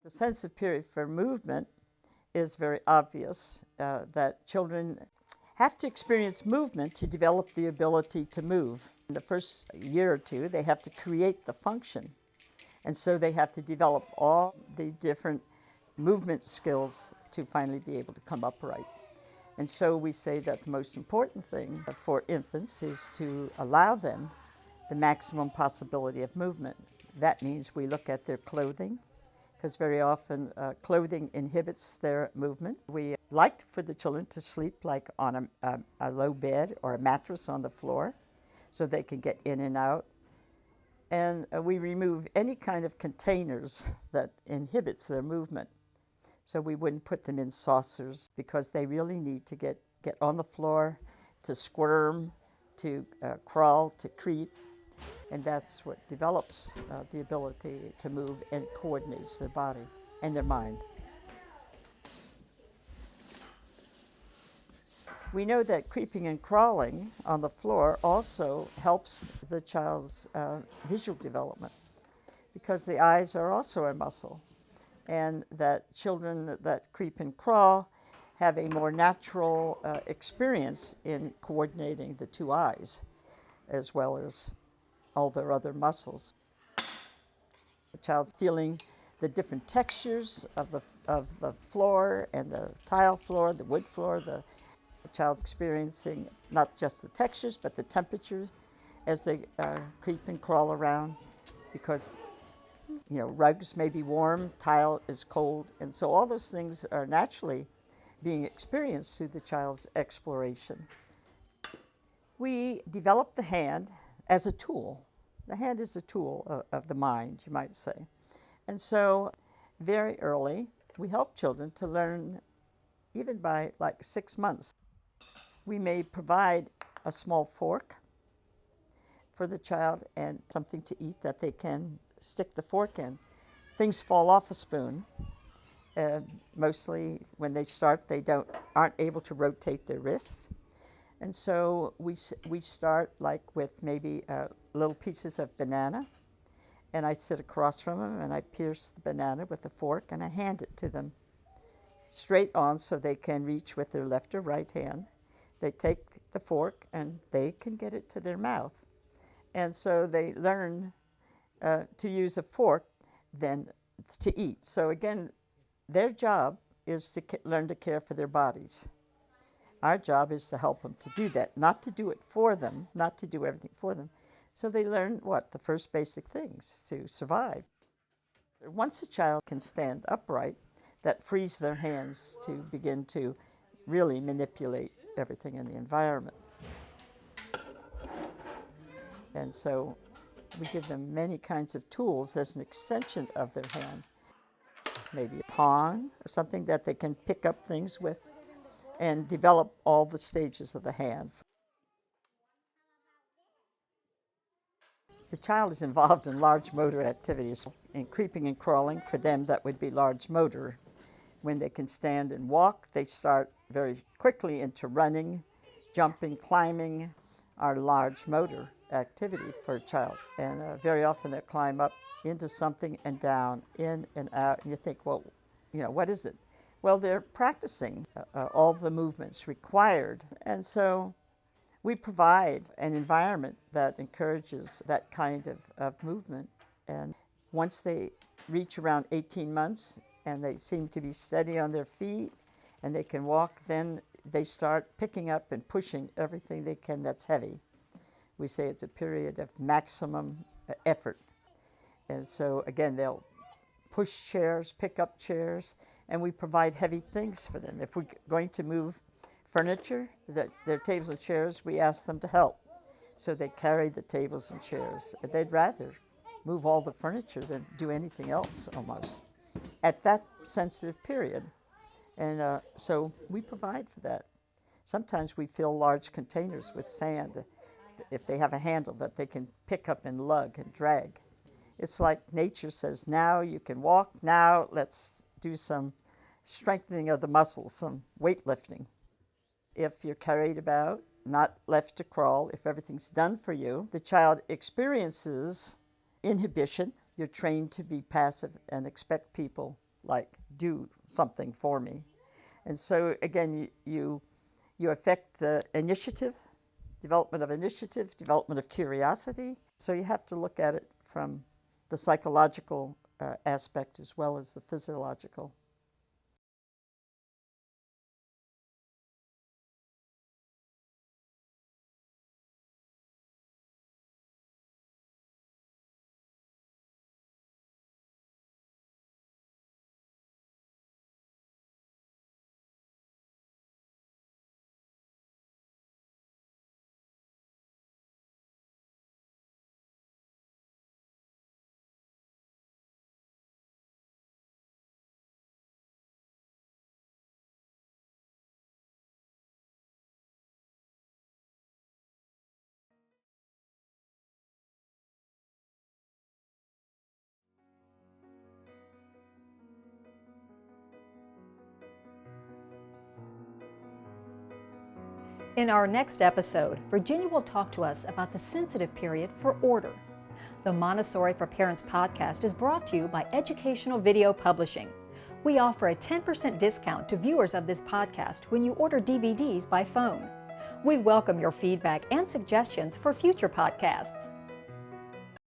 The sensitive period for movement is very obvious, that children have to experience movement to develop the ability to move. In the first year or two, they have to create the function. And so they have to develop all the different movement skills to finally be able to come upright. And so we say that the most important thing for infants is to allow them the maximum possibility of movement. That means we look at their clothing, because very often clothing inhibits their movement. We like for the children to sleep like on a low bed or a mattress on the floor so they can get in and out. And we remove any kind of containers that inhibits their movement. So we wouldn't put them in saucers because they really need to get on the floor, to squirm, to crawl, to creep. And that's what develops the ability to move and coordinates their body and their mind. We know that creeping and crawling on the floor also helps the child's visual development, because the eyes are also a muscle, and that children that creep and crawl have a more natural experience in coordinating the two eyes, as well as all their other muscles. The child's feeling the different textures of the floor and the tile floor, the wood floor. The child's experiencing not just the textures, but the temperature as they creep and crawl around, because rugs may be warm, tile is cold, and so all those things are naturally being experienced through the child's exploration. We develop the hand as a tool. The hand is a tool of the mind, you might say. And so very early, we help children to learn, even by like 6 months. We may provide a small fork for the child and something to eat that they can stick the fork in. Things fall off a spoon. Mostly when they start, they aren't able to rotate their wrist. And so we start like with maybe little pieces of banana, and I sit across from them and I pierce the banana with a fork and I hand it to them straight on so they can reach with their left or right hand. They take the fork and they can get it to their mouth. And so they learn to use a fork then to eat. So again, their job is to learn to care for their bodies. Our job is to help them to do that, not to do it for them, not to do everything for them. So they learn the first basic things to survive. Once a child can stand upright, that frees their hands to begin to really manipulate everything in the environment. And so we give them many kinds of tools as an extension of their hand. Maybe a tong or something that they can pick up things with and develop all the stages of the hand. The child is involved in large motor activities. In creeping and crawling, for them that would be large motor. When they can stand and walk, they start very quickly into running, jumping, climbing, are large motor activity for a child. And very often they climb up into something and down, in and out, and you think, well, what is it? Well, they're practicing all the movements required. And so we provide an environment that encourages that kind of movement. And once they reach around 18 months and they seem to be steady on their feet and they can walk, then they start picking up and pushing everything they can that's heavy. We say it's a period of maximum effort. And so again, they'll push chairs, pick up chairs, and we provide heavy things for them. If we're going to move furniture, their tables and chairs, we ask them to help. So they carry the tables and chairs. They'd rather move all the furniture than do anything else almost at that sensitive period. And so we provide for that. Sometimes we fill large containers with sand if they have a handle that they can pick up and lug and drag. It's like nature says, now you can walk, now let's do some strengthening of the muscles, some weightlifting. If you're carried about, not left to crawl, if everything's done for you, the child experiences inhibition. You're trained to be passive and expect people like do something for me. And so again, you affect the initiative, development of curiosity. So you have to look at it from the psychological aspect as well as the physiological. In our next episode, Virginia will talk to us about the sensitive period for order. The Montessori for Parents podcast is brought to you by Educational Video Publishing. We offer a 10% discount to viewers of this podcast when you order DVDs by phone. We welcome your feedback and suggestions for future podcasts.